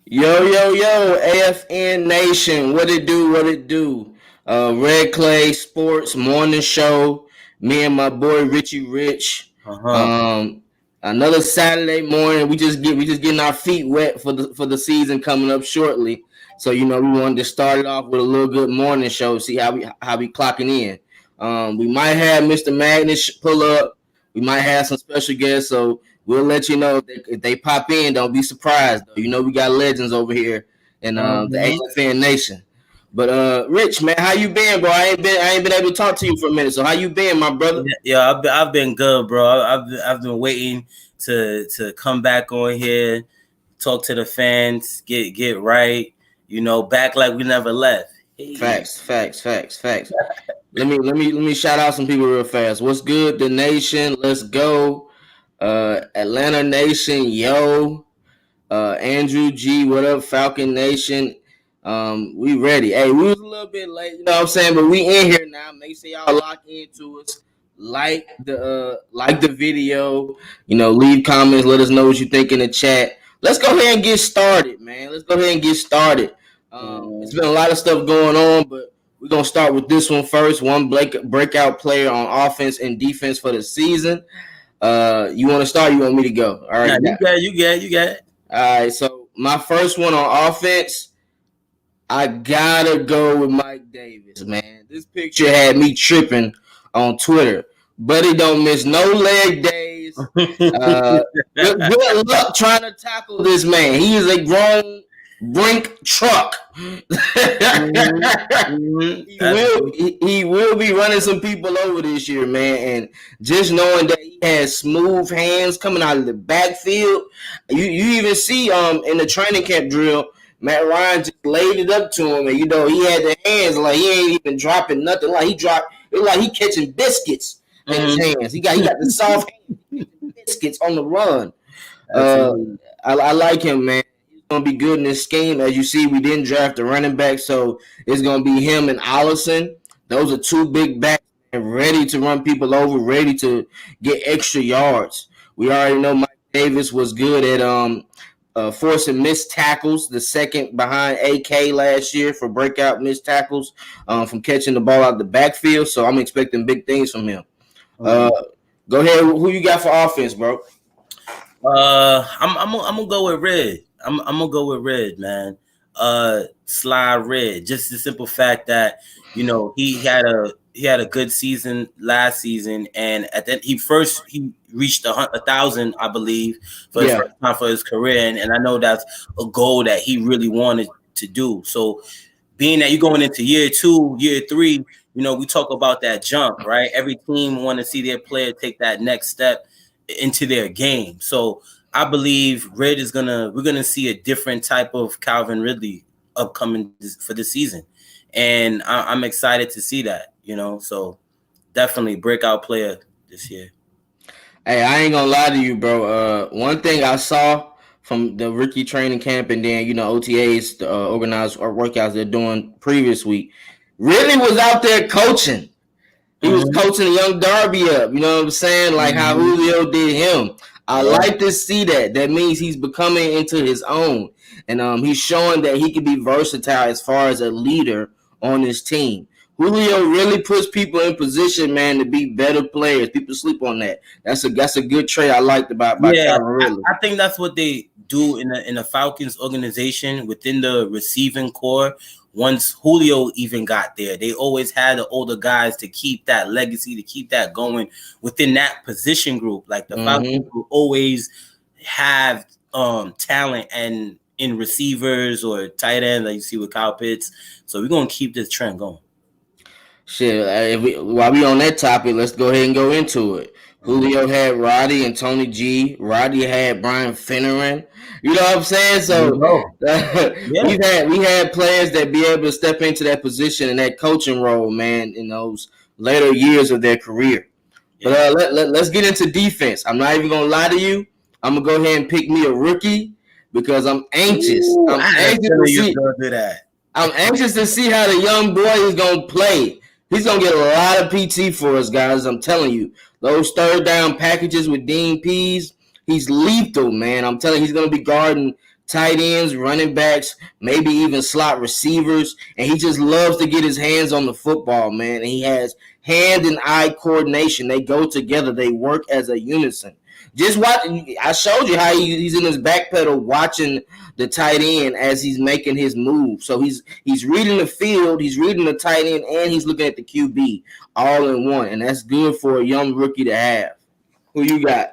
Yo, AFN Nation, what it do, what it do? Red Clay Sports Morning Show, me and my boy Richie Rich. Uh-huh. Um, Another Saturday morning, we just getting our feet wet for the season coming up shortly. So we wanted to start it off with a little good morning show, see how we clocking in. We might have Mr. Magnus pull up, we might have some special guests, so we'll let you know if they pop in. Don't be surprised, though. We got legends over here in the Uh-huh. AFN Nation. But Rich, man, how you been, bro? I ain't been able to talk to you for a minute. So how you been, my brother? Yeah, I've been good, bro. I've been waiting to come back on here, talk to the fans, get right, back like we never left. Hey. Facts. Let me shout out some people real fast. What's good, the nation? Let's go, Atlanta Nation, yo. Andrew G, what up, Falcon Nation? We ready. Hey, we was a little bit late, you know what I'm saying, but we in here now. Make sure y'all lock into us. Like the video. Leave comments. Let us know what you think in the chat. Let's go ahead and get started, man. Let's go ahead and get started. It's been a lot of stuff going on, but we're gonna start with this one first. One breakout player on offense and defense for the season. You want to start? You want me to go? All right. You got it. All right, so my first one on offense, I gotta go with Mike Davis, man. This picture had me tripping on Twitter. Buddy don't miss no leg days. Good luck trying to tackle this man. He is a grown brink truck. He will be running some people over this year, man. And just knowing that he has smooth hands coming out of the backfield, you even see in the training camp drill, Matt Ryan just laid it up to him, and he had the hands like he ain't even dropping nothing. Like it like he catching biscuits in his hands. He got the soft hands, biscuits on the run. I like him, man. Gonna be good in this scheme. As you see, we didn't draft a running back, so it's gonna be him and Allison. Those are two big backs and ready to run people over, ready to get extra yards. We already know Mike Davis was good at forcing missed tackles, the second behind AK last year for breakout missed tackles from catching the ball out of the backfield. So I'm expecting big things from him. Go ahead. Who you got for offense, bro? I'm gonna go with Red. I'm gonna go with Red, man. Sly Red. Just the simple fact that he had a good season last season, and at that he reached 1,000, I believe, for the first time for his career, and I know that's a goal that he really wanted to do. So, being that you're going into year 2, year 3, we talk about that jump, right? Every team want to see their player take that next step into their game. So I believe we're gonna see a different type of Calvin Ridley upcoming for this season, and I'm excited to see that. So definitely breakout player this year. Hey, I ain't gonna lie to you, bro. One thing I saw from the rookie training camp and then OTAs, the organized workouts they're doing previous week, really was out there coaching. He was coaching young Darby up. You know what I'm saying? Like how Julio did him. I like to see that. That means he's becoming into his own. And he's showing that he can be versatile as far as a leader on his team. Julio really puts people in position, man, to be better players. People sleep on that. That's a good trait I liked about Calvin Ridley. I think that's what they do in the Falcons organization within the receiving core. Once Julio even got there, they always had the older guys to keep that legacy, to keep that going within that position group. Like the Falcons will always have talent and in receivers or tight end, like you see with Kyle Pitts. So we're gonna keep this trend going. Shit, while we on that topic, let's go ahead and go into it. Julio had Roddy and Tony G. Roddy had Brian Finneran. You know what I'm saying? So we had players that be able to step into that position and that coaching role, man, in those later years of their career. But let's get into defense. I'm not even gonna lie to you. I'm gonna go ahead and pick me a rookie because I'm anxious. I'm anxious to see how the young boy is gonna play. He's gonna get a lot of PT for us, guys. I'm telling you, those third down packages with Dean Pease, he's lethal, man. I'm telling you, he's gonna be guarding tight ends, running backs, maybe even slot receivers, and he just loves to get his hands on the football, man. And he has hand and eye coordination. They go together. They work as a unison. Just watch. I showed you how he's in his back pedal watching the tight end as he's making his move. So he's reading the field, he's reading the tight end, and he's looking at the QB all in one, and that's good for a young rookie to have. Who you got?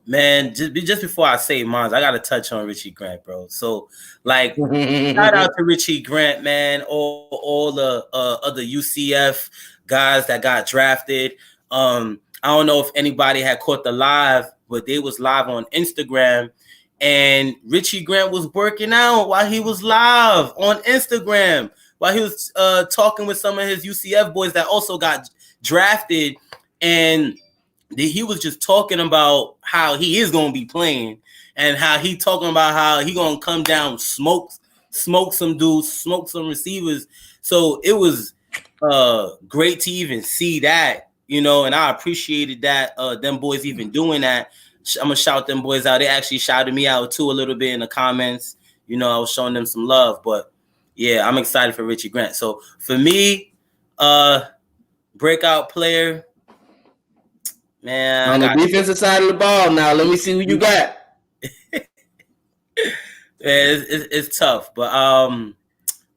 Man, just before I say mine, I gotta touch on Richie Grant, bro. So, like, shout out to Richie Grant, man. All the other UCF guys that got drafted. I don't know if anybody had caught the live, but they was live on Instagram, and Richie Grant was working out while he was live on Instagram, while he was talking with some of his UCF boys that also got drafted, and he was just talking about how he is going to be playing and how he talking about how he going to come down, smoke some dudes, smoke some receivers. So it was great to even see that, you know, and I appreciated that them boys even doing that. I'm going to shout them boys out. They actually shouted me out too a little bit in the comments. You know, I was showing them some love, but yeah, I'm excited for Richie Grant. So for me, breakout player, man, on the defensive side of the ball now. Let me see who you got. It's tough, but I'm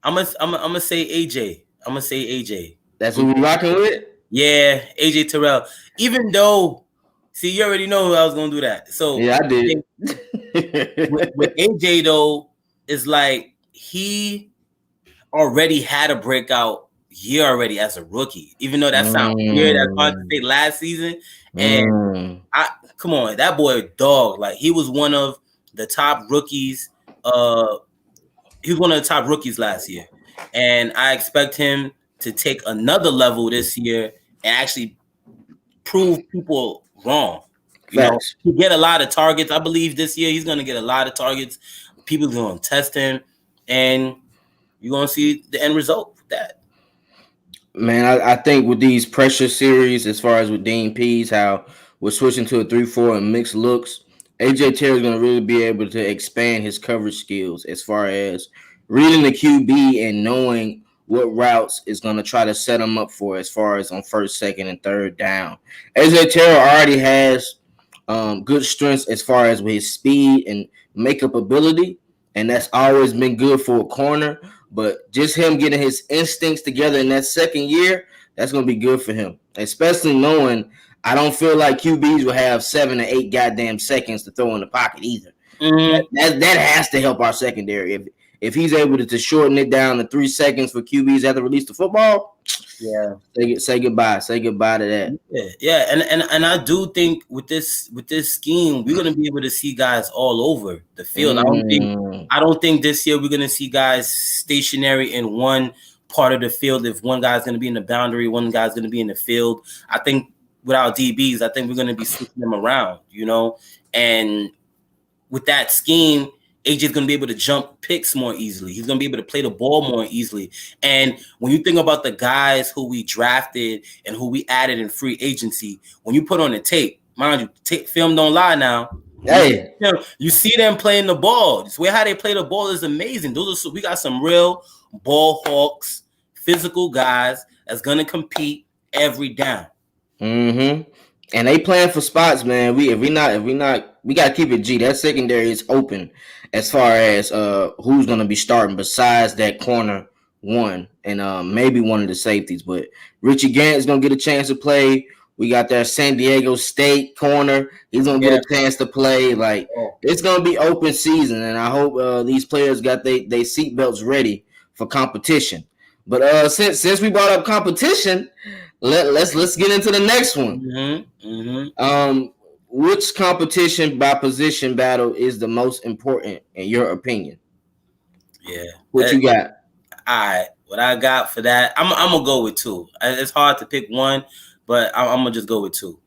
gonna say AJ. I'm gonna say AJ. That's who we rocking with. Yeah, AJ Tyrell. Even though, see, you already know who I was gonna do that. So yeah, I did. with AJ though, it's like he already had a breakout year already as a rookie. Even though that sounds weird, that's hard to say last season. And come on, that boy dog. Like he was one of the top rookies. He was one of the top rookies last year, and I expect him to take another level this year and actually prove people wrong. You know, he get a lot of targets. I believe this year he's going to get a lot of targets. People are going to test him, and you're going to see the end result with that. Man, I think with these pressure series, as far as with Dean Pease, how we're switching to a 3-4 and mixed looks, AJ Terry is going to really be able to expand his coverage skills as far as reading the QB and knowing what routes is going to try to set him up for as far as on first, second, and third down. AJ Terry already has good strengths as far as with his speed and makeup ability, and that's always been good for a corner. But just him getting his instincts together in that second year, that's going to be good for him, especially knowing I don't feel like QBs will have 7 to 8 goddamn seconds to throw in the pocket either. That has to help our secondary. If he's able to shorten it down to 3 seconds for QBs after release the football, yeah, say goodbye. Say goodbye to that. Yeah. And I do think with this scheme, we're gonna be able to see guys all over the field. I don't think this year we're gonna see guys stationary in one part of the field. If one guy's gonna be in the boundary, one guy's gonna be in the field. I think with our DBs, I think we're gonna be switching them around, you know. And with that scheme, AJ's going to be able to jump picks more easily. He's going to be able to play the ball more easily. And when you think about the guys who we drafted and who we added in free agency, when you put on the tape, mind you, film don't lie now. Hey, you see them playing the ball. The way how they play the ball is amazing. We got some real ball hawks, physical guys that's going to compete every down. And they playing for spots, man. We gotta keep it G. That secondary is open as far as who's gonna be starting besides that corner one and maybe one of the safeties. But Richie Grant is gonna get a chance to play. We got that San Diego State corner. He's gonna get a chance to play. Like it's gonna be open season, and I hope these players got they seatbelts ready for competition. But since we brought up competition, let's get into the next one. Which competition by position battle is the most important in your opinion? Yeah, what you got? All right, what I got for that, I'm gonna go with 2. It's hard to pick one, but I'm gonna just go with 2.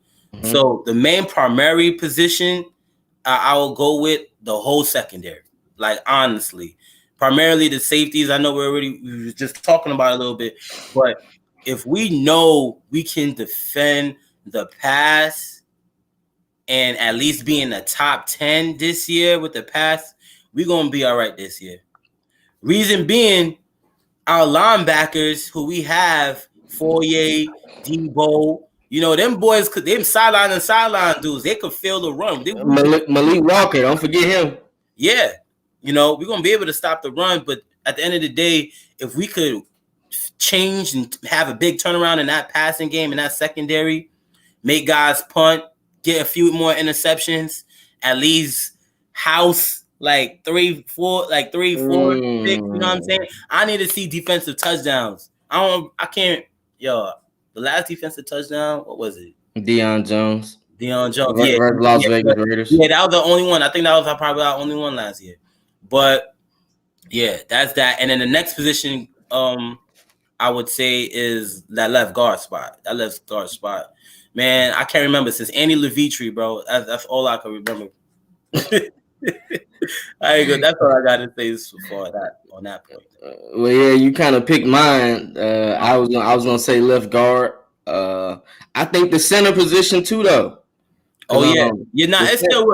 So the main primary position, I will go with the whole secondary. Like honestly, primarily the safeties. I know we were just talking about it a little bit, but if we know we can defend the pass and at least be in the top 10 this year with the pass, we're gonna be all right this year. Reason being, our linebackers who we have, Fourier, Debo, them boys them sideline dudes, they could feel the run. Malik Walker, don't forget him. Yeah, we're gonna be able to stop the run, but at the end of the day, if we could change and have a big turnaround in that passing game and that secondary, make guys punt, get a few more interceptions, at least house like 3, 4, 6, you know what I'm saying? I need to see defensive touchdowns. The last defensive touchdown, what was it? Deion Jones. Yeah. Las Vegas Raiders. Yeah, that was the only one. I think that was probably our only one last year. But yeah, that's that. And then the next position, I would say is that left guard spot. Man, I can't remember since Andy Levitri, bro. That's all I can remember. That's all I gotta say for that on that point. Well, yeah, you kind of picked mine. I was gonna say left guard. I think the center position too, though. It still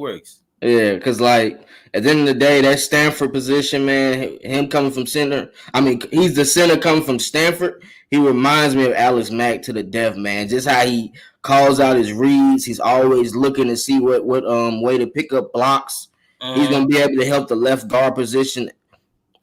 works. Yeah, because like at the end of the day, that Stanford position, man, him coming from center. I mean, he's the center coming from Stanford. He reminds me of Alex Mack to the death, man. Just how he calls out his reads. He's always looking to see what way to pick up blocks. He's gonna be able to help the left guard position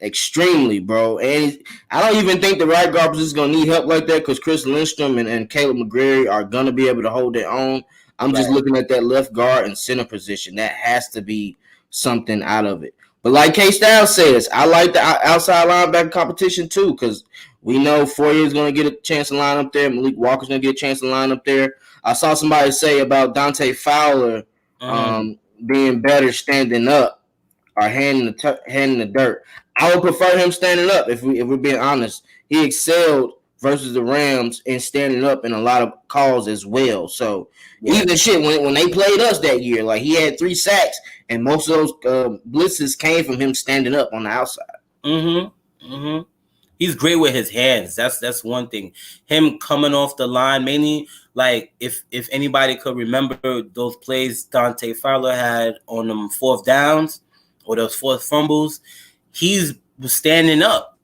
extremely, bro. And I don't even think the right guard position is gonna need help like that because Chris Lindstrom and Caleb McGrary are gonna be able to hold their own. I'm just looking at that left guard and center position. That has to be something out of it. But like KSTYLZ says, I like the outside linebacker competition too because we know Fourier is going to get a chance to line up there. Malik Walker's going to get a chance to line up there. I saw somebody say about Dante Fowler being better standing up or handing the dirt. I would prefer him standing up if we're being honest. He excelled versus the Rams in standing up in a lot of calls as well. So even shit when they played us that year, like he had 3 sacks and most of those blitzes came from him standing up on the outside. He's great with his hands. That's one thing. Him coming off the line, mainly like if anybody could remember those plays Dante Fowler had on them 4th downs or those 4th fumbles, he was standing up,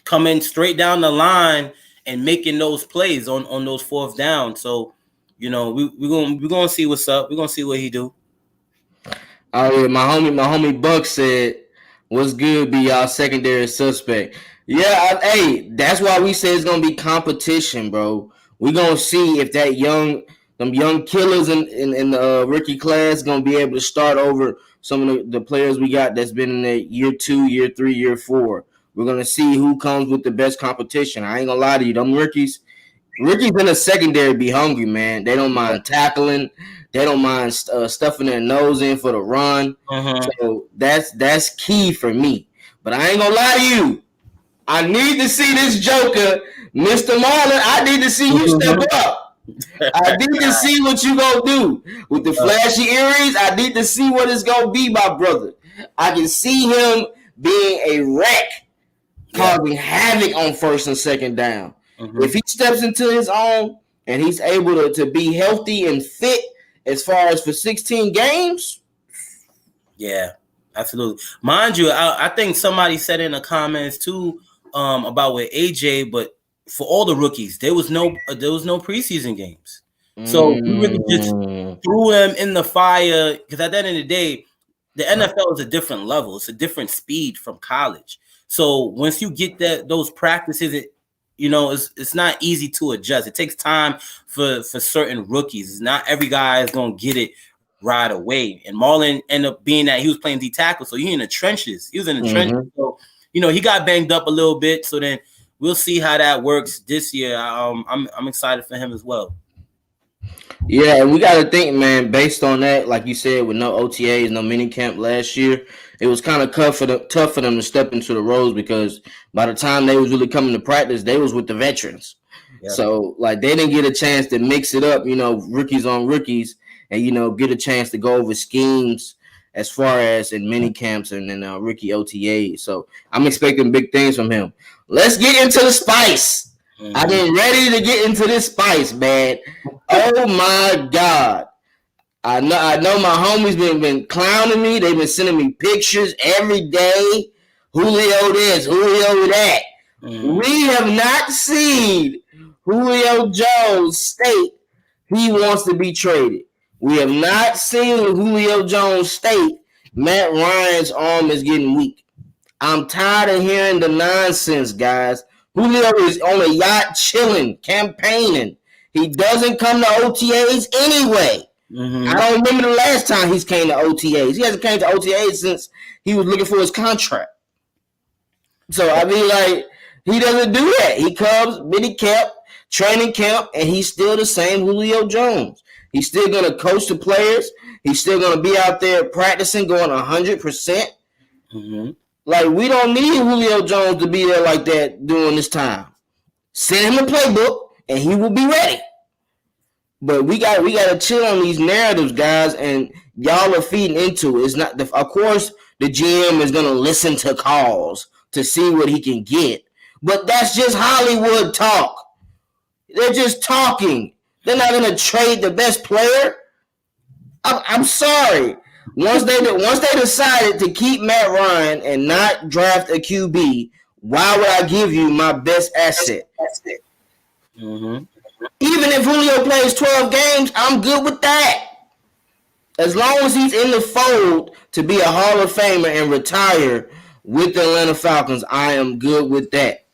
coming straight down the line and making those plays on those 4th downs. So, we're gonna see what's up. We're gonna see what he do. Oh yeah, my homie Buck said, "What's good? Be y'all secondary suspect." Yeah, that's why we say it's gonna be competition, bro. We're gonna see if them young killers in the rookie class gonna be able to start over some of the players we got that's been in there year 2, year 3, year 4. We're gonna see who comes with the best competition. I ain't gonna lie to you, them rookies in the secondary be hungry, man. They don't mind tackling. They don't mind stuffing their nose in for the run. So that's key for me. But I ain't gonna lie to you. I need to see this Joker, Mr. Marlon. I need to see you step up. I need to see what you gonna do with the flashy earrings. I need to see what it's gonna be, my brother. I can see him being a wreck, causing havoc on 1st and 2nd down. If he steps into his own and he's able to be healthy and fit as far as for 16 games. Yeah, absolutely. Mind you, I think somebody said in the comments too about with AJ, but for all the rookies, there was no preseason games. So we really just threw them in the fire because at the end of the day, the NFL is a different level. It's a different speed from college. So once you get those practices, it's not easy to adjust. It takes time for certain rookies. It's not every guy is gonna get it right away. And Marlon ended up being that he was playing D tackle, so he in the trenches. He was in the trenches. So he got banged up a little bit. So then we'll see how that works this year. I'm excited for him as well. Yeah, and we got to think, man, based on that, like you said, with no OTAs, no mini camp last year, it was kind of tough for them to step into the roles because by the time they was really coming to practice, they was with the veterans. Yep. So, like, they didn't get a chance to mix it up, rookies on rookies, and, get a chance to go over schemes as far as in mini camps and then rookie OTAs. So, I'm expecting big things from him. Let's get into the spice. I've been ready to get into this spice, man. Oh, my God. I know my homies been clowning me. They've been sending me pictures every day. Julio this, Julio that. We have not seen Julio Jones state he wants to be traded. We have not seen Julio Jones state Matt Ryan's arm is getting weak. I'm tired of hearing the nonsense, guys. Julio is on a yacht chilling, campaigning. He doesn't come to OTAs anyway. I don't remember the last time he's came to OTAs. He hasn't came to OTAs since he was looking for his contract. So, I mean, like, he doesn't do that. He comes, mini camp, training camp, and he's still the same Julio Jones. He's still going to coach the players. He's still going to be out there practicing, going 100%. Like, we don't need Julio Jones to be there like that during this time. Send him a playbook, and he will be ready. But we got to chill on these narratives, guys, and y'all are feeding into it. It's not, of course, the GM is going to listen to calls to see what he can get. But that's just Hollywood talk. They're just talking. They're not going to trade the best player. I'm sorry. Once they decided to keep Matt Ryan and not draft a QB, why would I give you my best asset? Even if Julio plays 12 games, I'm good with that. As long as he's in the fold to be a Hall of Famer and retire with the Atlanta Falcons, I am good with that.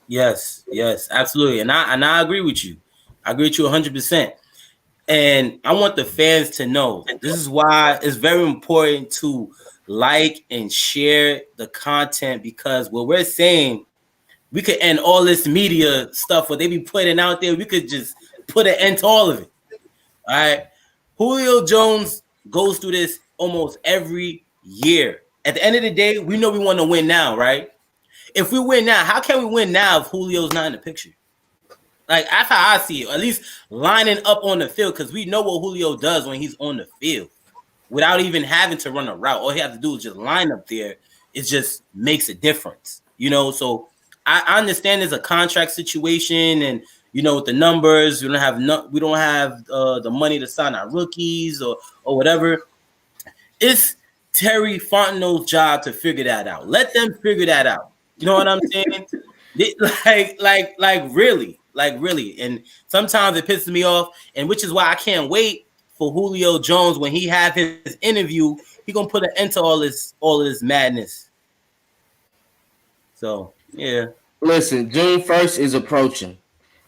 Yes, absolutely. And I agree with you. I agree with you 100%. And I want the fans to know this is why it's very important to like and share the content, because what we're saying, we could end all this media stuff what they be putting out there. We could just put an end to all of it. All right. Julio Jones goes through this almost every year. At the end of the day, we know we want to win now, right? If we win now, how can we win now if Julio's not in the picture? Like, that's how I see it. At least lining up on the field, because we know what Julio does when he's on the field without even having to run a route. All he has to do is just line up there. It just makes a difference, you know? So I understand there's a contract situation, and, you know, with the numbers, we don't have the money to sign our rookies or whatever. It's Terry Fontenot's job to figure that out. Let them figure that out. You know what I'm saying? Really. And sometimes it pisses me off, and which is why I can't wait for Julio Jones when he have his interview. He gonna put an end to all this madness. So yeah. Listen, June 1st is approaching.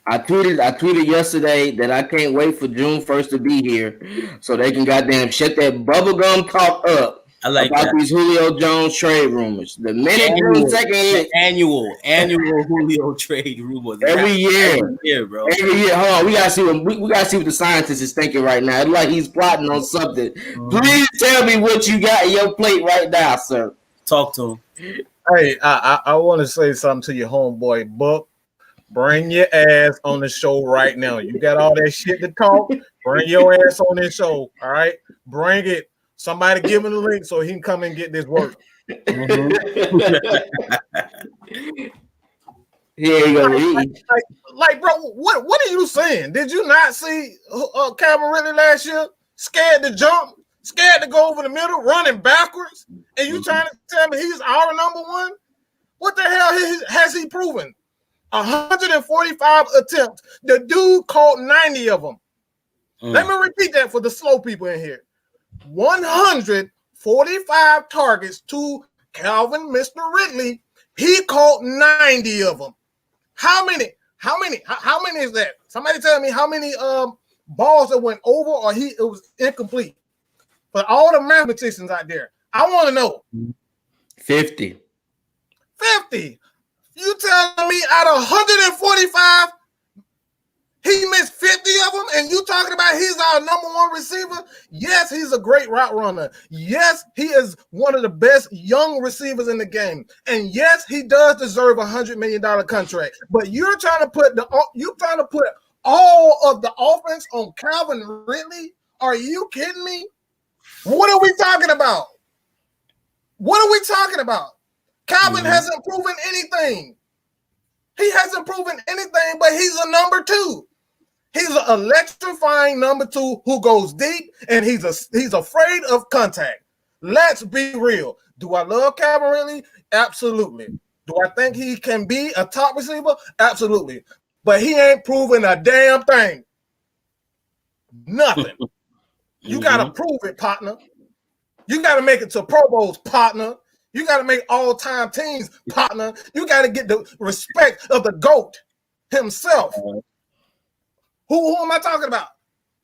I tweeted yesterday that I can't wait for June 1st to be here so they can goddamn shut that bubblegum talk up. I like about these Julio Jones trade rumors. The minute June 2nd is annual Julio trade rumors every year, bro. Every year. Hold on, we gotta see what the scientist is thinking right now. It's like he's plotting on something. Please tell me what you got in your plate right now, sir. Talk to him. Hey, I want to say something to your homeboy Buck. Bring your ass on the show right now. You got all that shit to talk. Bring your ass on this show. All right, bring it. Somebody give him the link so he can come and get this work. Here you go. Like, bro, what are you saying? Did you not see Calvin Ridley last year? Scared to jump, scared to go over the middle, running backwards, and you trying to tell me he's our number one? What the hell has he proven? 145 attempts. The dude caught 90 of them. Let me repeat that for the slow people in here. 145 targets to Calvin, Mr. Ridley. He caught 90 of them. How many is that? Somebody tell me how many balls that went over or it was incomplete. For all the mathematicians out there, I want to know. 50. You telling me out of 145, he missed 50 of them, and you talking about he's our number one receiver? Yes, he's a great route runner. Yes, he is one of the best young receivers in the game. And yes, he does deserve a $100 million contract. But you're trying to put all of the offense on Calvin Ridley? Are you kidding me? What are we talking about? Calvin hasn't proven anything. He hasn't proven anything, but he's a number two. He's an electrifying number 2 who goes deep, and he's afraid of contact. Let's be real. Do I love Calvin Ridley? Absolutely. Do I think he can be a top receiver? Absolutely. But he ain't proven a damn thing. Nothing. You got to prove it, partner. You got to make it to Pro Bowls, partner. You got to make all-time teams, partner. You got to get the respect of the GOAT himself. Who am I talking about?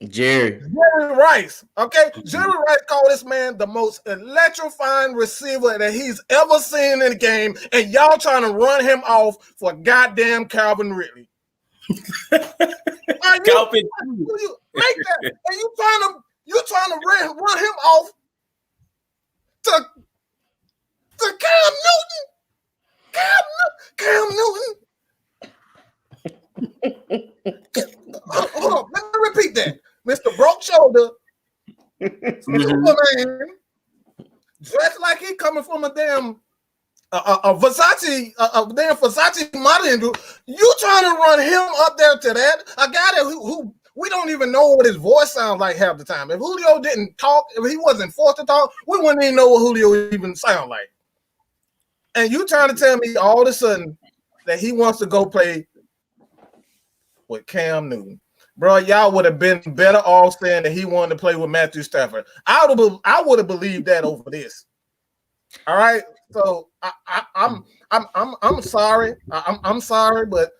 Jerry Rice. Okay, Jerry Rice called this man the most electrifying receiver that he's ever seen in the game, and y'all trying to run him off for goddamn Calvin Ridley. You make that, and you trying to run him off to Cam Newton. Cam Newton. Hold on, let me repeat that. Mr. Broke Shoulder, Superman, dressed like he coming from a damn Versace model. You trying to run him up there to that? A guy that who we don't even know what his voice sounds like half the time. If Julio didn't talk, if he wasn't forced to talk, we wouldn't even know what Julio even sound like. And you trying to tell me all of a sudden that he wants to go play with Cam Newton? Bro, y'all would have been better off saying that he wanted to play with Matthew Stafford. I would have believed that over this. All right, so I'm sorry. I'm sorry, but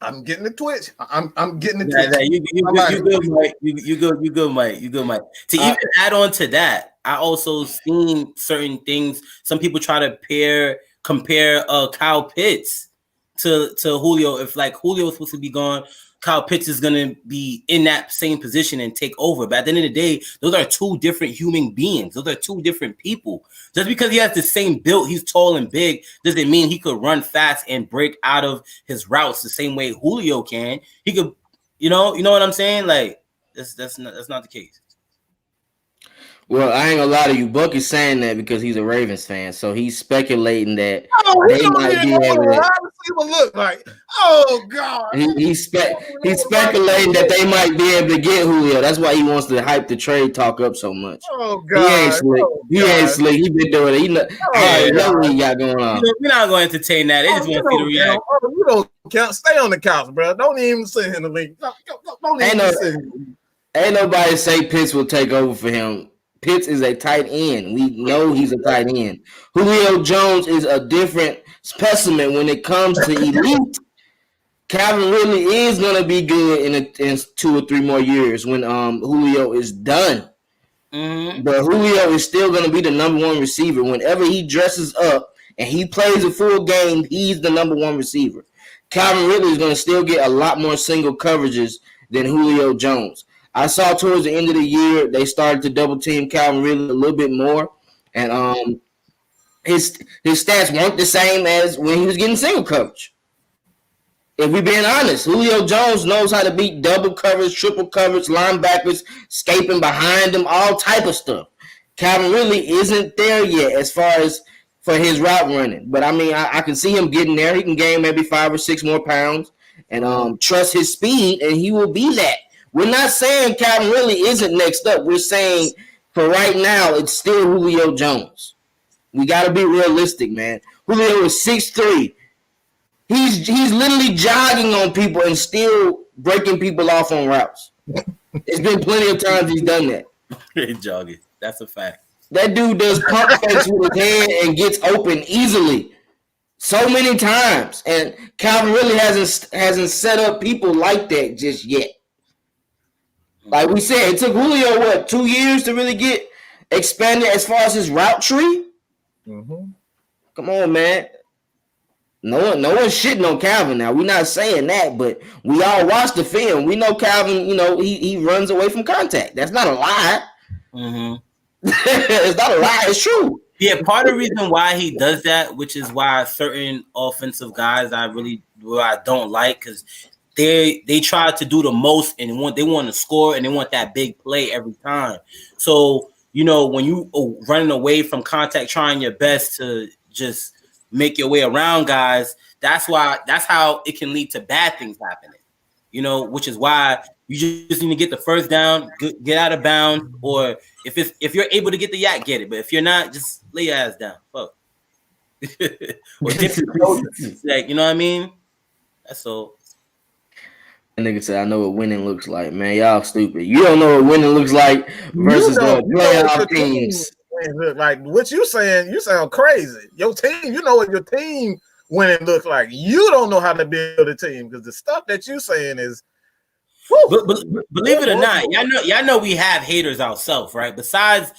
I'm getting the twitch. I'm getting the twitch. You good, Mike. To even add on to that, I also seen certain things. Some people try to compare Kyle Pitts to Julio. If like Julio was supposed to be gone, Kyle Pitts is gonna be in that same position and take over. But at the end of the day, those are two different human beings. Those are two different people. Just because he has the same build, he's tall and big, doesn't mean he could run fast and break out of his routes the same way Julio can. He could, you know what I'm saying? Like that's not the case. Well, I ain't gonna lie to you. Buck is saying that because he's a Ravens fan, so he's speculating that they might be able to look like. Oh God! He's speculating that they might be able to get Julio. That's why he wants to hype the trade talk up so much. Oh God! He ain't slick. He ain't slick. He been doing it. I know what he got going on. We're not going to entertain that. They just want to see the reaction. You don't count. Stay on the couch, bro. Don't even sit in the league. Don't even sit. Ain't nobody say Pitts will take over for him. Pitts is a tight end. We know he's a tight end. Julio Jones is a different specimen when it comes to elite. Calvin Ridley is going to be good in 2 or 3 more years when Julio is done. Mm-hmm. But Julio is still going to be the number 1 receiver. Whenever he dresses up and he plays a full game, he's the number 1 receiver. Calvin Ridley is going to still get a lot more single coverages than Julio Jones. I saw towards the end of the year they started to double team Calvin Ridley a little bit more, and his stats weren't the same as when he was getting single coverage. If we're being honest, Julio Jones knows how to beat double coverage, triple coverage, linebackers escaping behind him, all type of stuff. Calvin Ridley isn't there yet as far as for his route running, but I mean I can see him getting there. He can gain maybe 5 or 6 more pounds and trust his speed, and he will be that. We're not saying Calvin Ridley isn't next up. We're saying for right now, it's still Julio Jones. We got to be realistic, man. Julio is 6'3". He's literally jogging on people and still breaking people off on routes. It's been plenty of times he's done that. Jogging. That's a fact. That dude does pump fakes with his hand and gets open easily. So many times. And Calvin Ridley hasn't set up people like that just yet. Like we said, it took Julio, 2 years to really get expanded as far as his route tree? Mm-hmm. Come on, man. No one's shitting on Calvin now. We're not saying that, but we all watch the film. We know Calvin, he runs away from contact. That's not a lie. Mm-hmm. It's not a lie. It's true. Yeah, part of the reason why he does that, which is why certain offensive guys I don't like, because they try to do the most and they want to score and they want that big play every time. So, when you are running away from contact, trying your best to just make your way around guys, that's how it can lead to bad things happening. which is why you just need to get the first down, get out of bounds, or if you're able to get the yak, get it. But if you're not, just lay your ass down. Fuck. Or different coaches, like, you know what I mean? That's all. That nigga said, I know what winning looks like, man. Y'all stupid. You don't know what winning looks like versus playoff teams. Like what you saying, you sound crazy. Your team, you know what your team winning looks like. You don't know how to build a team because the stuff that you saying is. But believe it or not, y'all know we have haters ourselves, right? Besides,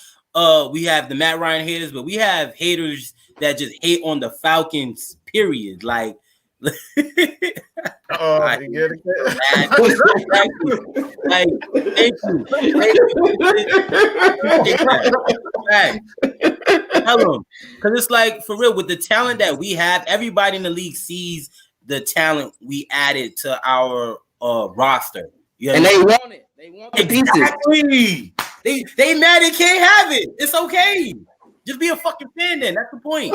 we have the Matt Ryan haters, but we have haters that just hate on the Falcons. Period. Like. Like, thank you. Tell them, because it's like, for real, with the talent that we have, everybody in the league sees the talent we added to our roster. And they want it. They want the pieces. They mad they can't have it. It's okay. Just be a fucking fan then. That's the point.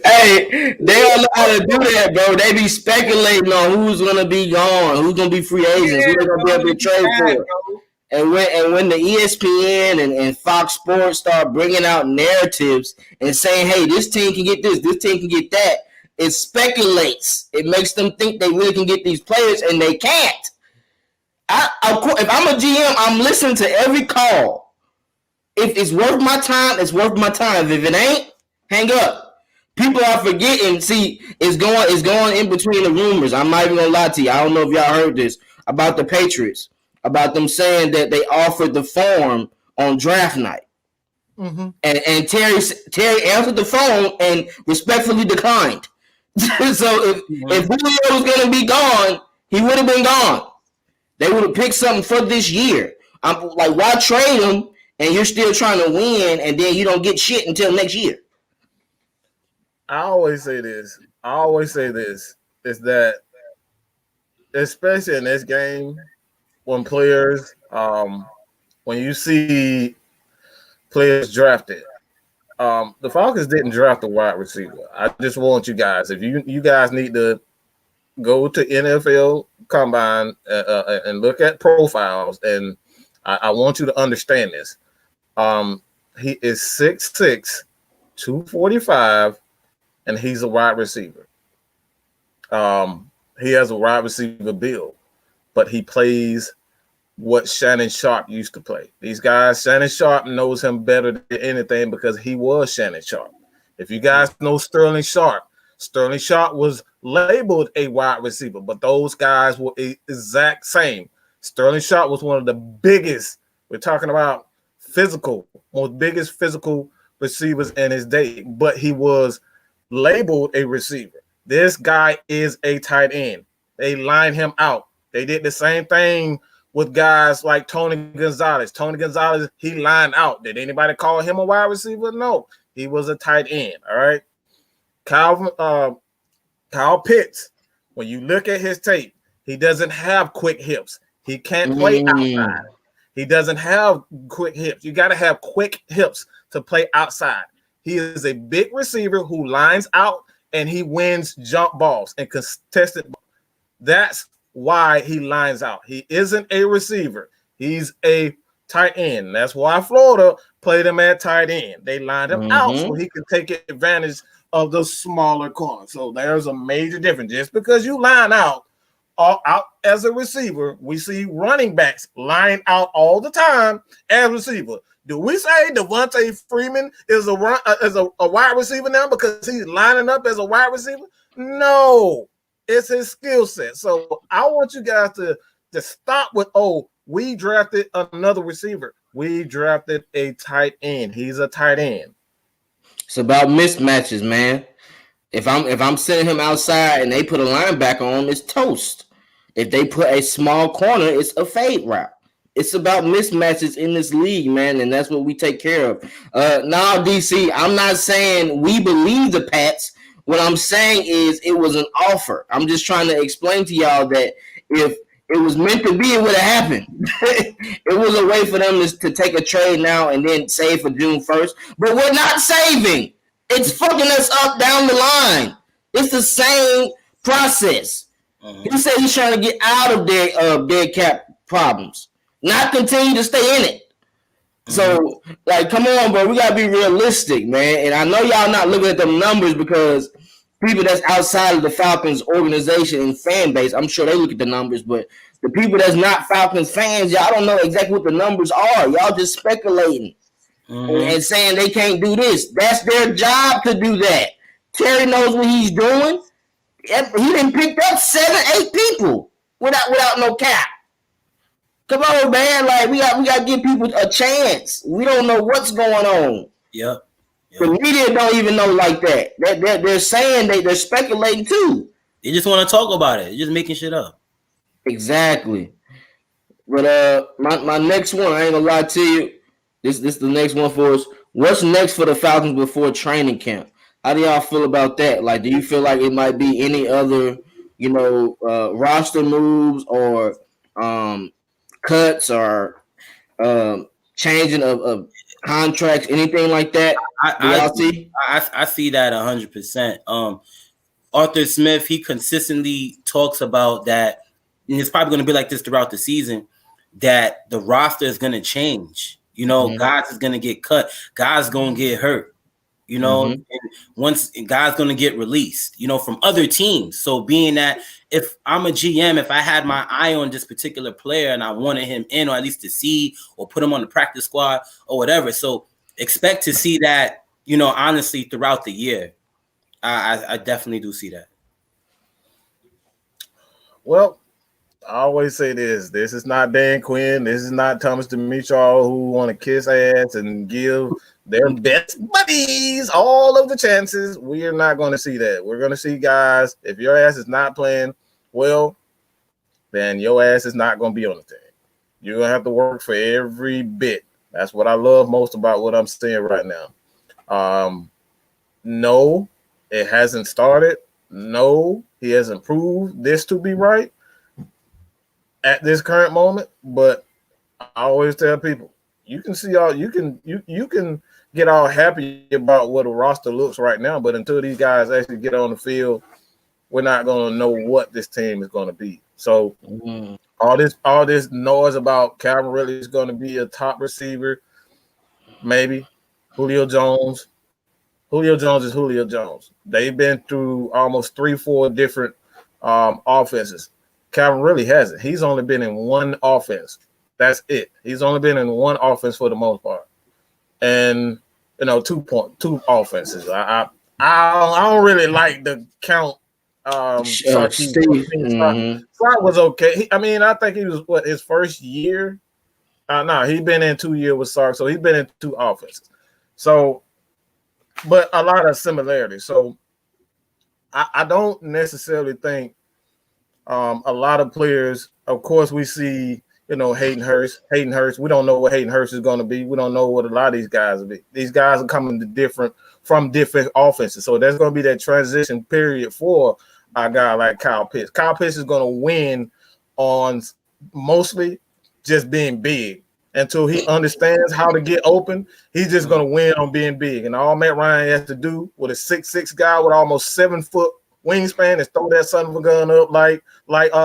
Hey, they don't know how to do that, bro. They be speculating on who's gonna be gone, who's gonna be free agents, who they're gonna be able to trade for. And when the ESPN and Fox Sports start bringing out narratives and saying, "Hey, this team can get this team can get that," it speculates. It makes them think they really can get these players, and they can't. If I'm a GM, I'm listening to every call. If it's worth my time, it's worth my time. If it ain't, hang up. People are forgetting. See, it's going in between the rumors. I'm not even gonna lie to you. I don't know if y'all heard this about the Patriots, about them saying that they offered the farm on draft night. Mm-hmm. And Terry answered the phone and respectfully declined. So if Julio was gonna be gone, he would have been gone. They would have picked something for this year. I'm like, why trade him and you're still trying to win and then you don't get shit until next year? I always say this is that, especially in this game, when players, when you see players drafted, the Falcons didn't draft a wide receiver. I just want you guys, if you guys need to go to NFL Combine and look at profiles, and I want you to understand this. He is 6'6", 245, and he's a wide receiver. He has a wide receiver build, but he plays what Shannon Sharp used to play. These guys, Shannon Sharp knows him better than anything because he was Shannon Sharp. If you guys know Sterling Sharp was labeled a wide receiver, but those guys were exact same. Sterling Sharp was one of the biggest, we're talking about most biggest physical receivers in his day, but he was labeled a receiver. This guy is a tight end. They lined him out. They did the same thing with guys like Tony Gonzalez. Tony Gonzalez, he lined out. Did anybody call him a wide receiver? No, he was a tight end. All right. Kyle Pitts, when you look at his tape, he doesn't have quick hips. He can't play outside. He doesn't have quick hips. You got to have quick hips to play outside. He is a big receiver who lines out and he wins jump balls and contested balls. That's why he lines out. He isn't a receiver. He's a tight end. That's why Florida played him at tight end. They lined him out so he could take advantage of the smaller corner. So there's a major difference. Just because you line out as a receiver, we see running backs line out all the time as receiver. Do we say Devontae Freeman is a wide receiver now because he's lining up as a wide receiver? No, it's his skill set. So I want you guys to stop with, we drafted another receiver. We drafted a tight end. He's a tight end. It's about mismatches, man. If I'm sending him outside and they put a linebacker on, it's toast. If they put a small corner, it's a fade route. It's about mismatches in this league, man, and that's what we take care of. Now, DC, I'm not saying we believe the Pats. What I'm saying is it was an offer. I'm just trying to explain to y'all that if it was meant to be, it would have happened. It was a way for them to take a trade now and then save for June 1st. But we're not saving. It's fucking us up down the line. It's the same process. He said he's trying to get out of dead cap problems, not continue to stay in it. So, like, come on, bro. We gotta be realistic, man. And I know y'all not looking at them numbers because people that's outside of the Falcons organization and fan base, I'm sure they look at the numbers, but the people that's not Falcons fans, y'all don't know exactly what the numbers are. Y'all just speculating and saying they can't do this. That's their job to do that. Terry knows what he's doing. He done picked up 7, 8 people without no cap. Come on, man. Like, we got to give people a chance. We don't know what's going on. Yep. The media don't even know like that. They're saying they're speculating too. They just want to talk about it. They're just making shit up. Exactly. But my next one, I ain't gonna lie to you. This the next one for us. What's next for the Falcons before training camp? How do y'all feel about that? Like, do you feel like it might be any other, roster moves or cuts or changing of contracts, anything like that? I see that 100%. Arthur Smith, he consistently talks about that, and it's probably going to be like this throughout the season, that the roster is going to change. Guys is going to get cut. Guys going to get hurt. And once guys going to get released, from other teams. So being that if I'm a GM, if I had my eye on this particular player and I wanted him in, or at least to see or put him on the practice squad or whatever. So expect to see that, honestly, throughout the year. I definitely do see that. Well, I always say this. This is not Dan Quinn. This is not Thomas Dimitrov who want to kiss ass and give their best buddies all of the chances. We are not going to see that. We're going to see guys, if your ass is not playing well, then your ass is not going to be on the team. You're going to have to work for every bit. That's what I love most about what I'm seeing right now. No, it hasn't started. No, he hasn't proved this to be right at this current moment, but I always tell people, you can get all happy about what a roster looks right now, but until these guys actually get on the field, we're not going to know what this team is going to be. So all this noise about Calvin Ridley is going to be a top receiver, maybe. Julio Jones is Julio Jones. They've been through almost 3-4 different offenses. Calvin really hasn't. He's only been in one offense. That's it. He's only been in one offense for the most part, and two offenses. I don't really like the count. Sark was okay. I think he was his first year. He's been in 2 years with Sark, so he's been in 2 offenses. So, but a lot of similarities. So, I don't necessarily think. A lot of players, of course, we see, Hayden Hurst. We don't know what Hayden Hurst is going to be. We don't know what a lot of these guys will be. These guys are coming from different offenses. So there's going to be that transition period for a guy like Kyle Pitts. Kyle Pitts is going to win on mostly just being big. Until he understands how to get open, he's just going to win on being big. And all Matt Ryan has to do with a 6'6" guy with almost 7 foot wingspan is throw that son of a gun up like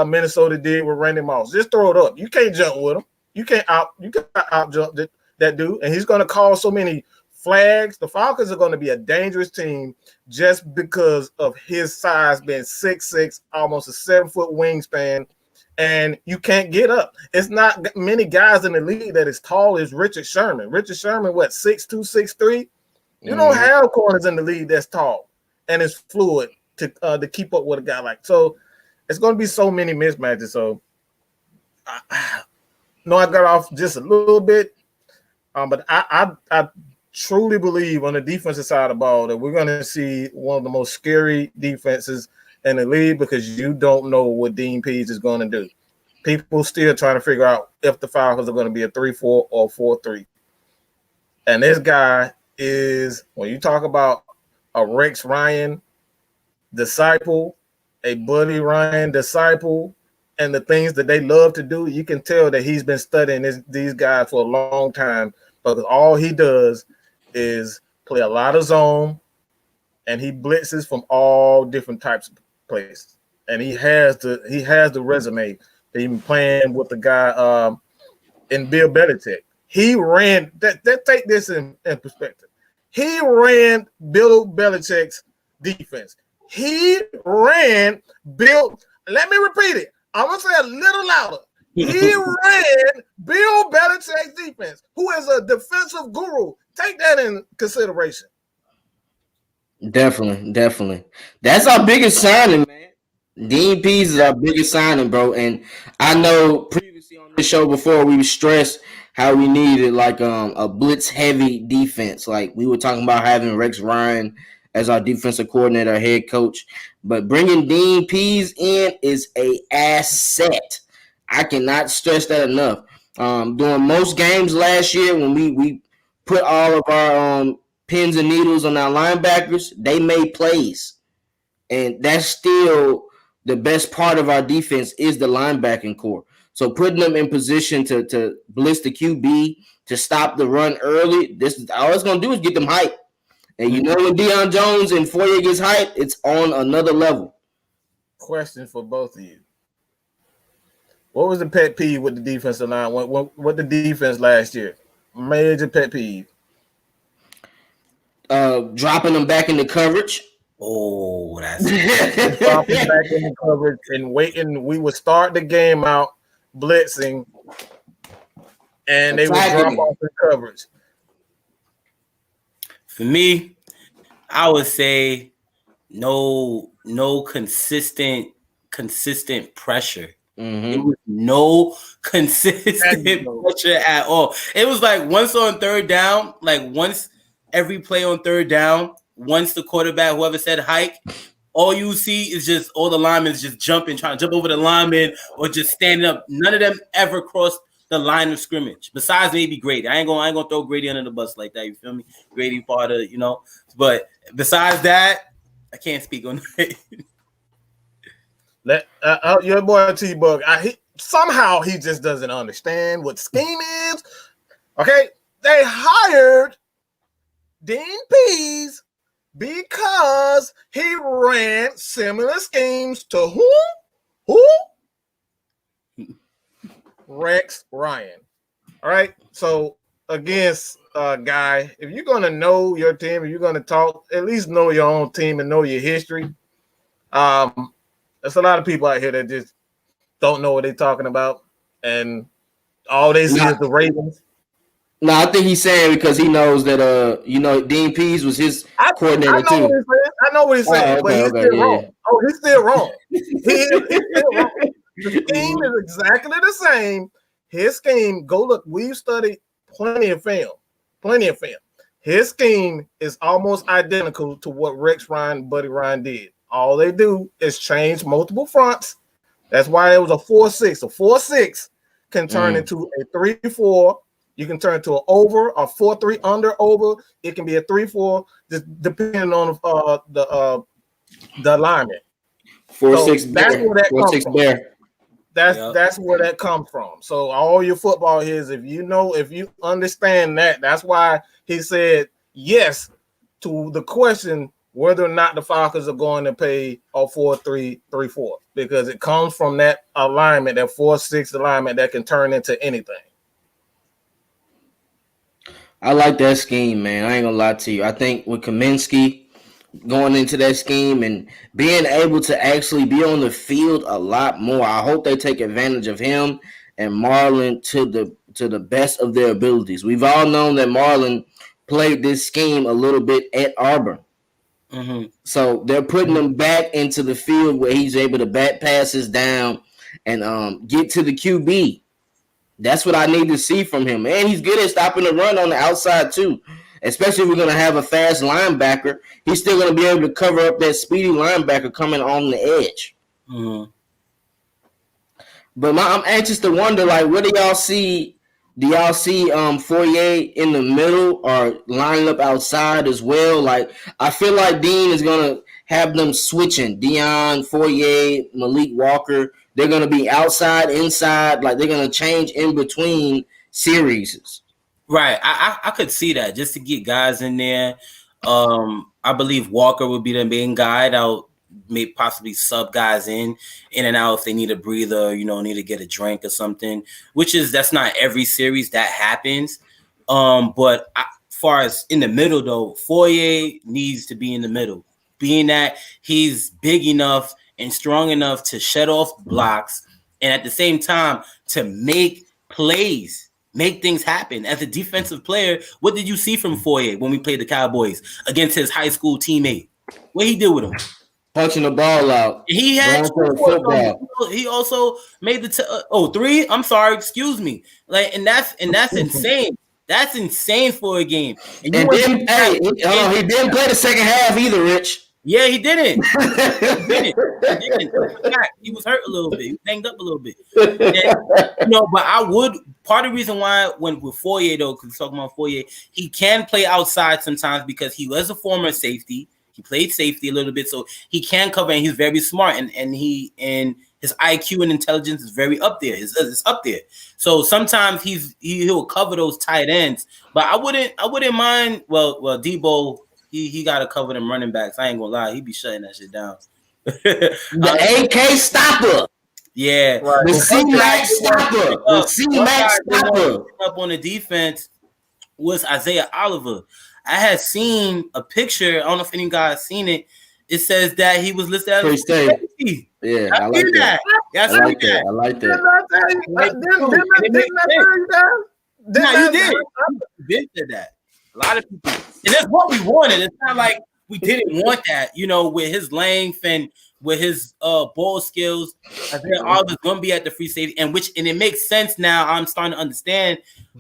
Minnesota did with Randy Moss. Just throw it up. You can't jump with him. You can't out jump that dude, and he's going to call so many flags. The Falcons are going to be a dangerous team just because of his size being 6'6", almost a 7 foot wingspan, and you can't get up. It's not many guys in the league that is tall as Richard Sherman. Richard Sherman, 6'2", 6'3"? You don't have corners in the league that's tall and it's fluid to keep up with a guy like. So it's going to be so many mismatches. So I got off just a little bit, but I truly believe on the defensive side of the ball that we're going to see one of the most scary defenses in the league because you don't know what Dean Pease is going to do. People still trying to figure out if the Falcons are going to be a 3-4 or 4-3. And this guy is, when you talk about a Rex Ryan disciple, a Buddy Ryan disciple, and the things that they love to do, you can tell that he's been studying these guys for a long time because all he does is play a lot of zone and he blitzes from all different types of places. And he has the resume. Even playing with the guy in Bill Belichick. He ran that take this in perspective. He ran Bill Belichick's defense. He ran Bill. Let me repeat it. I'm gonna say a little louder. He ran Bill Belichick's defense, who is a defensive guru. Take that in consideration. Definitely. That's our biggest signing, man. Dean Pease is our biggest signing, bro. And I know previously on the show before we stressed how we needed like a blitz heavy defense. Like we were talking about having Rex Ryan as our defensive coordinator, head coach. But bringing Dean Pease in is a asset. I cannot stress that enough. During most games last year when we put all of our pins and needles on our linebackers, they made plays. And that's still the best part of our defense is the linebacking core. So putting them in position to blitz the QB, to stop the run early, this is all it's going to do is get them hyped. And you know when Deion Jones and Foyer gets hyped, it's on another level. Question for both of you. What was the pet peeve with the defensive line? What the defense last year? Major pet peeve. Dropping them back into coverage. Oh, that's dropping back into coverage and waiting. We would start the game out blitzing, and they would drop off the coverage. For me, I would say no consistent pressure. Mm-hmm. It was no consistent pressure at all. It was like once on third down, like once every play on third down, once the quarterback, whoever said hike, all you see is just all the linemen just jumping, trying to jump over the lineman or just standing up. None of them ever crossed the line of scrimmage. Besides maybe Grady. I ain't gonna throw Grady under the bus like that. You feel me? Grady part of, But besides that, I can't speak on that. Your boy T-Bug, somehow he just doesn't understand what scheme is. Okay, they hired Dean Pease because he ran similar schemes to who? Rex Ryan. All right. So against Guy, if you're gonna know your team, if you're gonna talk, at least know your own team and know your history. There's a lot of people out here that just don't know what they're talking about, and all they see is the Ravens. No, I think he's saying because he knows that Dean Pease was his coordinator too. I know what he's saying, but he's still wrong. Oh, he's still wrong. He's still wrong. The scheme is exactly the same. His scheme, go look, we've studied plenty of film. His scheme is almost identical to what Rex Ryan, Buddy Ryan did. All they do is change multiple fronts. That's why it was a 4-6. A 4-6 can turn into a 3-4. You can turn to an over, a 4-3 under over. It can be a 3-4, just depending on the alignment. 4-6 that's where that comes from. Bear. That's where that comes from. So all your football is, if you understand that, that's why he said yes to the question whether or not the Falcons are going to pay a 4-3-3-4, because it comes from that alignment, that 4-6 alignment that can turn into anything. I like that scheme, man. I ain't gonna lie to you. I think with Kaminsky going into that scheme and being able to actually be on the field a lot more, I hope they take advantage of him and Marlon to the best of their abilities. We've all known that Marlon played this scheme a little bit at Auburn. Mm-hmm. So they're putting him back into the field where he's able to bat passes down and get to the QB. That's what I need to see from him. And he's good at stopping the run on the outside too. Especially if we're going to have a fast linebacker. He's still going to be able to cover up that speedy linebacker coming on the edge. Mm-hmm. But I'm anxious to wonder, like, what do y'all see? Do y'all see Fourier in the middle or lining up outside as well? Like, I feel like Dean is going to have them switching. Deion, Fourier, Malik Walker. They're going to be outside, inside. Like, they're going to change in between series. Right. I could see that just to get guys in there. I I believe Walker would be the main guy that would may possibly sub guys in and out if they need a breather, need to get a drink or something, that's not every series that happens. But far as in the middle though, Foyer needs to be in the middle, being that he's big enough and strong enough to shut off blocks and at the same time to make plays, make things happen. As a defensive player, what did you see from Foyer when we played the Cowboys against his high school teammate? What he did with him? Punching the ball out. He had football. He also made the 3. I'm sorry, excuse me. And that's insane. That's insane for a game. And then, he didn't play the second half either, Rich. Yeah, he didn't. He was hurt a little bit. He was banged up a little bit. And, but I would. Part of the reason why when with Foyer though, because we're talking about Foyer, he can play outside sometimes because he was a former safety. He played safety a little bit, so he can cover, and he's very smart, and his IQ and intelligence is very up there. It's up there. So sometimes he'll cover those tight ends, but I wouldn't mind. Well, Debo, he got to cover them running backs. I ain't gonna lie, he be shutting that shit down. The AK stopper. Yeah, right. The C-Max stopper. The C-Max stopper. Up on the defense was Isaiah Oliver. I had seen a picture. I don't know if any guys seen it. It says that he was listed as a safety. Yeah, I like that. I like that. I like that. You did. You did say that. A lot of people, and that's what we wanted. It's not like we didn't want that. With his length and with his ball skills, Isaiah Oliver's gonna be at the free safety, and it makes sense now. I'm starting to understand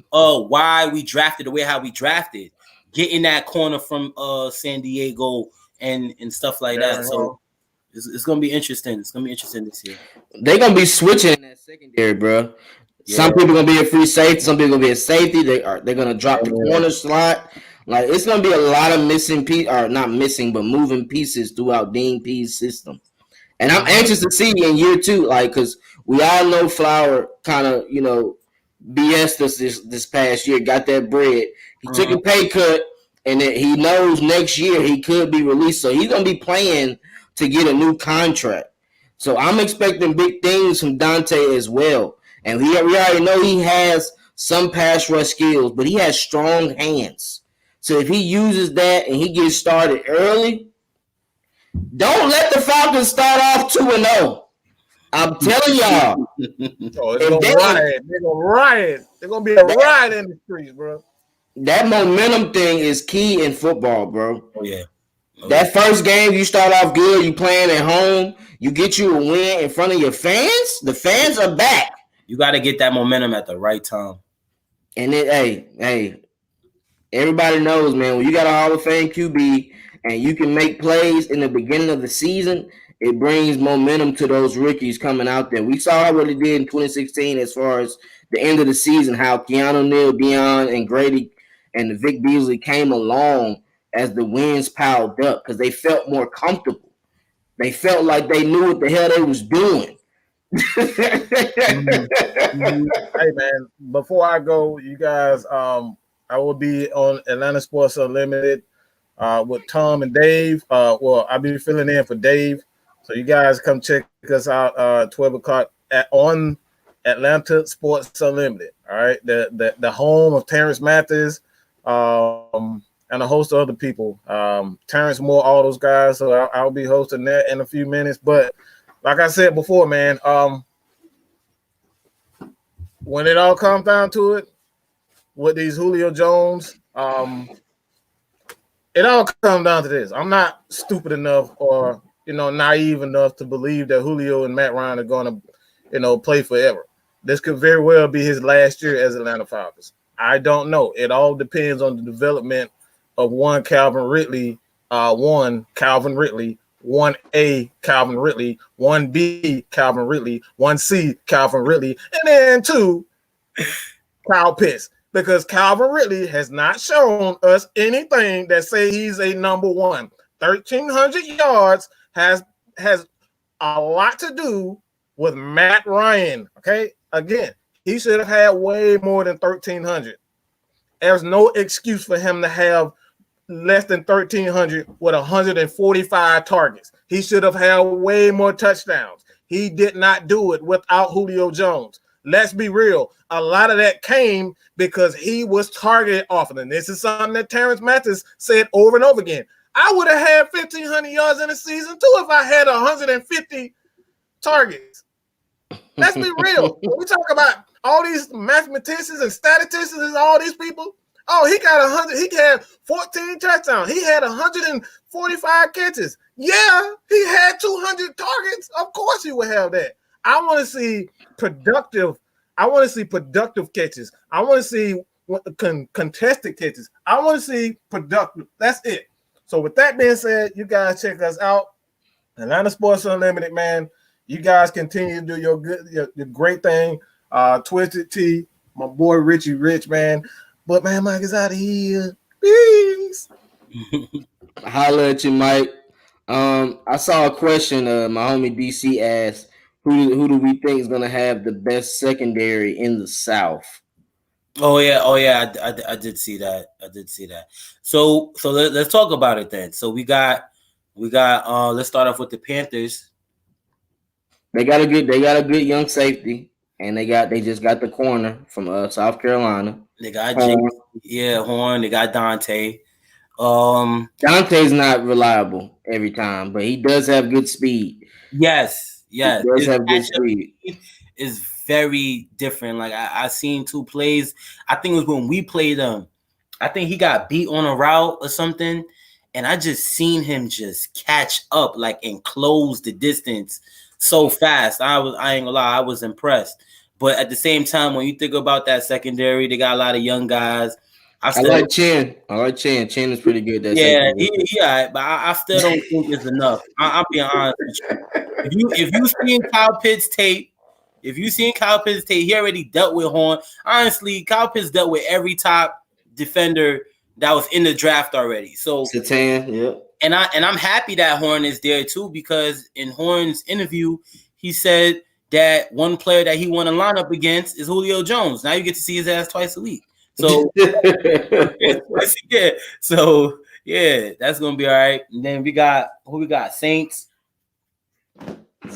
why we drafted the way how we drafted. Getting that corner from San Diego and stuff like that. So it's gonna be interesting. It's gonna be interesting this year. They're gonna be switching in that secondary, bro. Yeah. Some people gonna be a free safety. Some people gonna be a safety. They're gonna drop the corner slot. Like it's gonna be a lot of missing not missing, but moving pieces throughout Dean P's system. And I'm anxious to see in year 2, like because we all know Flower kind of BS'd us this past year. Got that bread. He took a pay cut, and he knows next year he could be released. So he's going to be playing to get a new contract. So I'm expecting big things from Dante as well. And we already know he has some pass rush skills, but he has strong hands. So if he uses that and he gets started early, don't let the Falcons start off 2-0. I'm telling y'all. It's going to riot. They're going to riot. They're going to be a riot in the streets, bro. That momentum thing is key in football, bro. Oh, yeah. That first game, you start off good. You playing at home. You get you a win in front of your fans. The fans are back. You got to get that momentum at the right time. And then, hey, everybody knows, man, when you got a Hall of Fame QB and you can make plays in the beginning of the season, it brings momentum to those rookies coming out there. We saw what it did in 2016 as far as the end of the season, how Keanu Neal, Deion, and Grady and the Vic Beasley came along as the wins piled up because they felt more comfortable. They felt like they knew what the hell they was doing. Hey, man, before I go, you guys, I will be on Atlanta Sports Unlimited with Tom and Dave. I'll be filling in for Dave. So you guys come check us out 12 o'clock on Atlanta Sports Unlimited. All right, the home of Terrence Mathis and a host of other people. Terrence Moore, all those guys. So I'll be hosting that in a few minutes. But like I said before, man, when it all comes down to it, with these Julio Jones, it all comes down to this. I'm not stupid enough or naive enough to believe that Julio and Matt Ryan are going to, play forever. This could very well be his last year as Atlanta Falcons. I don't know. It all depends on the development of one Calvin Ridley, 1A Calvin Ridley, 1B Calvin Ridley, 1C Calvin Ridley, and then 2 Kyle Pitts. Because Calvin Ridley has not shown us anything that say he's a number 1. 1,300 yards has a lot to do with Matt Ryan. Okay, again, he should have had way more than 1,300. There's no excuse for him to have less than 1,300 with 145 targets. He should have had way more touchdowns. He did not do it without Julio Jones. Let's be real. A lot of that came because he was targeted often. And this is something that Terrence Mathis said over and over again. I would have had 1,500 yards in a season too if I had 150 targets. Let's be real. When we talk about all these mathematicians and statisticians and all these people, he got 100. He had 14 touchdowns. He had 145 catches. Yeah, he had 200 targets. Of course, he would have that. I want to see productive. I want to see productive catches. I want to see contested catches. I want to see productive. That's it. So with that being said, you guys check us out. Atlanta Sports Unlimited, man. You guys continue to do your great thing. Twisted T, my boy Richie Rich, man. But man, Mike is out of here. Peace. Holla at you, Mike. I saw a question. My homie DC asked, "Who do we think is gonna have the best secondary in the South?" Oh yeah. I did see that. So let's talk about it then. So we got. Let's start off with the Panthers. They got a good young safety, and they just got the corner from South Carolina. They got Horn. They got Dante. Dante's not reliable every time, but he does have good speed. Yes. He does have good speed. Is very different. Like I seen two plays. I think it was when we played them. I think he got beat on a route or something, and I just seen him just catch up and close the distance so fast. I ain't gonna lie, I was impressed. But at the same time, when you think about that secondary, they got a lot of young guys. I like Chin. Chin is pretty good. Yeah, but I still don't think it's enough. I'll be honest with you. If you seen Kyle Pitts tape, he already dealt with Horn. Honestly, Kyle Pitts dealt with every top defender that was in the draft already. So Satan, yeah. And I'm happy that Horn is there too, because in Horn's interview, he said that one player that he want to line up against is Julio Jones. Now you get to see his ass twice a week. So that's gonna be all right. And then we got Saints.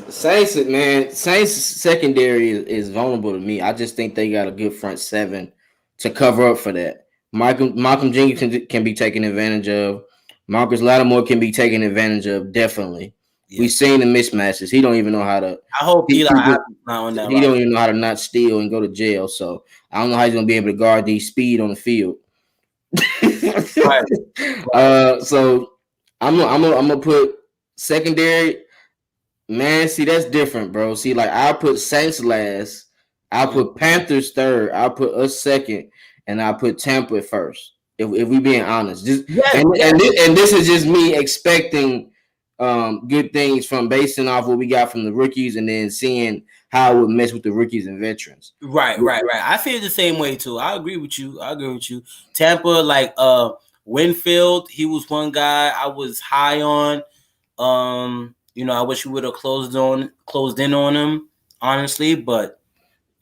Saints secondary is vulnerable to me. I just think they got a good front seven to cover up for that. Malcolm Jenkins can be taken advantage of. Marcus Lattimore can be taken advantage of, definitely. Yeah. We've seen the mismatches. He don't even know how to. I hope he don't even know how to not steal and go to jail. So I don't know how he's gonna be able to guard the speed on the field. Right. So I'm gonna put secondary. Man, see, that's different, bro. See, I'll put Saints last. I'll put Panthers third. I'll put us second, and I'll put Tampa at first. If we being honest, and this is just me expecting good things from basing off what we got from the rookies, and then seeing how it would mess with the rookies and veterans. Right. I feel the same way too. I agree with you. Tampa, Winfield, he was one guy I was high on. I wish we would have closed in on him, honestly, but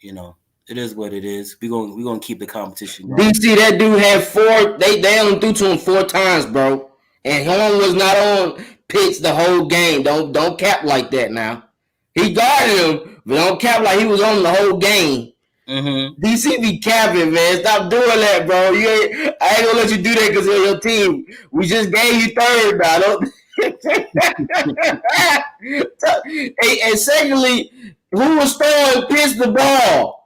it is what it is. We're gonna keep the competition going. DC, that dude had 4. They only threw to him 4 times, bro. And Horn was not on pitch the whole game. Don't cap like that now. He guarded him, but don't cap like he was on the whole game. Mm-hmm. DC be capping, man. Stop doing that, bro. I ain't gonna let you do that because of your team. We just gave you third now. And secondly, who was throwing Pitts the ball?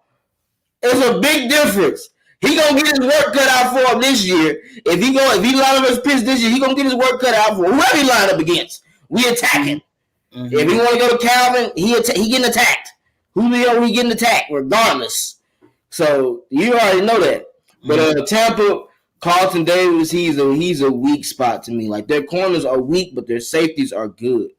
It's a big difference. He gonna get his work cut out for him this year. If he line up his Pitts this year, he gonna get his work cut out for whoever he line up against. We attacking. Mm-hmm. If he want to go to Calvin, he getting attacked. Julio, he getting attacked regardless. So you already know that. But Tampa, Carlton Davis, he's a weak spot to me. Their corners are weak, but their safeties are good.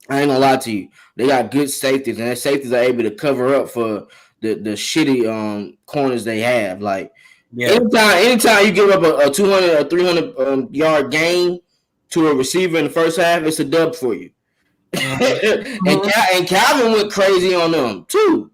I ain't gonna lie to you. They got good safeties, and their safeties are able to cover up for the shitty corners they have. Anytime you give up a 200 or 300 yard gain to a receiver in the first half, it's a dub for you. And Calvin went crazy on them too.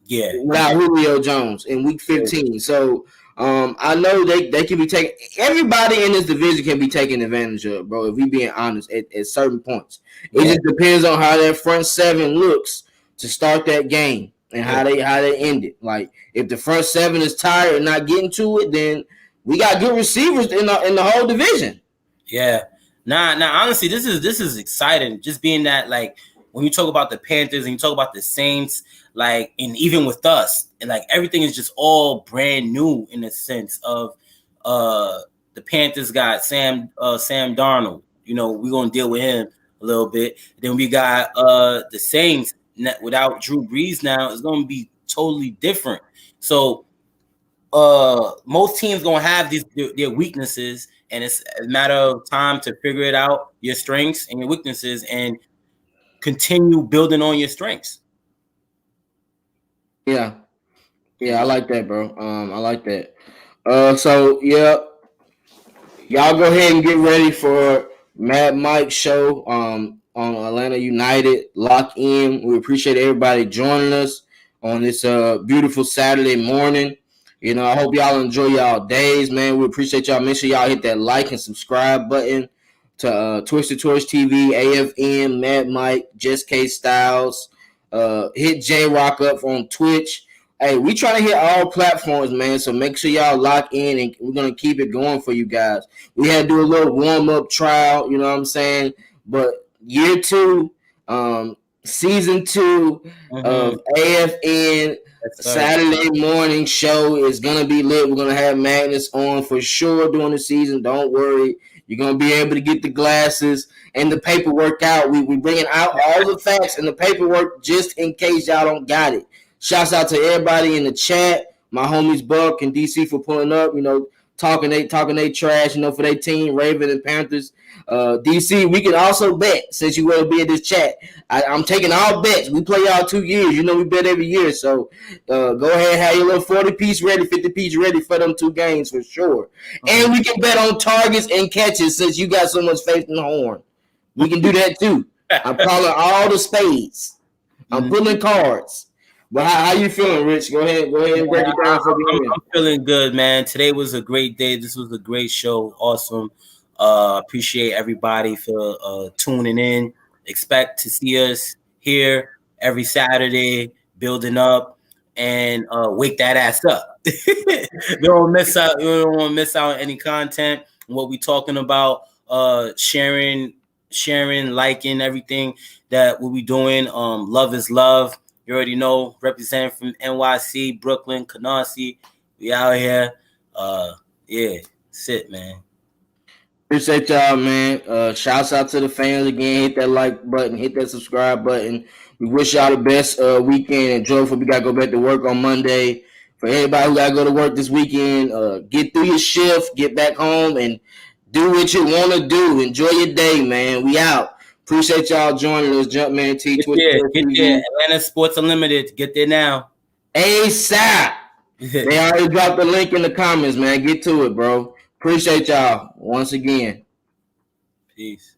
Yeah, without Julio Jones in week 15. So I know they can be taken. Everybody in this division can be taken advantage of, bro. If we being honest, at certain points, it just depends on how that front seven looks to start that game and how they end it. Like if the front seven is tired and not getting to it, then we got good receivers in the whole division. Yeah. Nah. Honestly, this is exciting. Just being that, like, when you talk about the Panthers and you talk about the Saints, like, and even with us, and like everything is just all brand new in the sense of the Panthers got Sam Darnold. You know, we're gonna deal with him a little bit. Then we got the Saints without Drew Brees now. It's gonna be totally different. So most teams gonna have their weaknesses, and it's a matter of time to figure it out, your strengths and your weaknesses, and continue building on your strengths. Yeah, I like that, bro. I like that. So yeah, y'all go ahead and get ready for Mad Mike's show on Atlanta United. Lock in. We appreciate everybody joining us on this beautiful Saturday morning. You know, I hope y'all enjoy y'all days, man. We appreciate y'all. Make sure y'all hit that like and subscribe button to Twisted Torch TV, AFN, Mad Mike, Just KSTYLZ. Hit J Rock up on Twitch. Hey, we trying to hit all platforms, man. So make sure y'all lock in, and we're gonna keep it going for you guys. We had to do a little warm up trial, you know what I'm saying? But year 2, season 2 of AFN Saturday morning show is gonna be lit. We're gonna have Magnus on for sure during the season. Don't worry. You're gonna be able to get the glasses and the paperwork out. We bringing out all the facts and the paperwork just in case y'all don't got it. Shouts out to everybody in the chat. My homies Buck and DC for pulling up. You know, talking they trash. You know, for their team, Raven and Panthers. DC, we can also bet since you will be in this chat. I'm taking all bets. We play y'all 2 years. You know, we bet every year. So go ahead and have your little 40 piece ready, 50 piece ready for them 2 games for sure. And we can bet on targets and catches since you got so much faith in the horn. We can do that too. I'm calling all the spades. I'm pulling cards. But how you feeling, Rich? Go ahead and break it down for me. I'm feeling good, man. Today was a great day. This was a great show. Awesome. Appreciate everybody for tuning in. Expect to see us here every Saturday, building up, and wake that ass up. We don't want to miss out on any content. What we talking about, sharing, liking everything that we'll be doing. Love is love. You already know, representing from NYC, Brooklyn, Canarsie. We out here. Yeah, sit, man. Appreciate y'all, man. Shouts out to the fans again. Hit that like button, hit that subscribe button. We wish y'all the best weekend. Enjoy before we got to go back to work on Monday. For everybody who got to go to work this weekend, get through your shift, get back home, and do what you want to do. Enjoy your day, man. We out. Appreciate y'all joining us, Jumpman T. Get there. Atlanta Sports Unlimited. Get there now. ASAP. They already dropped the link in the comments, man. Get to it, bro. Appreciate y'all once again. Peace.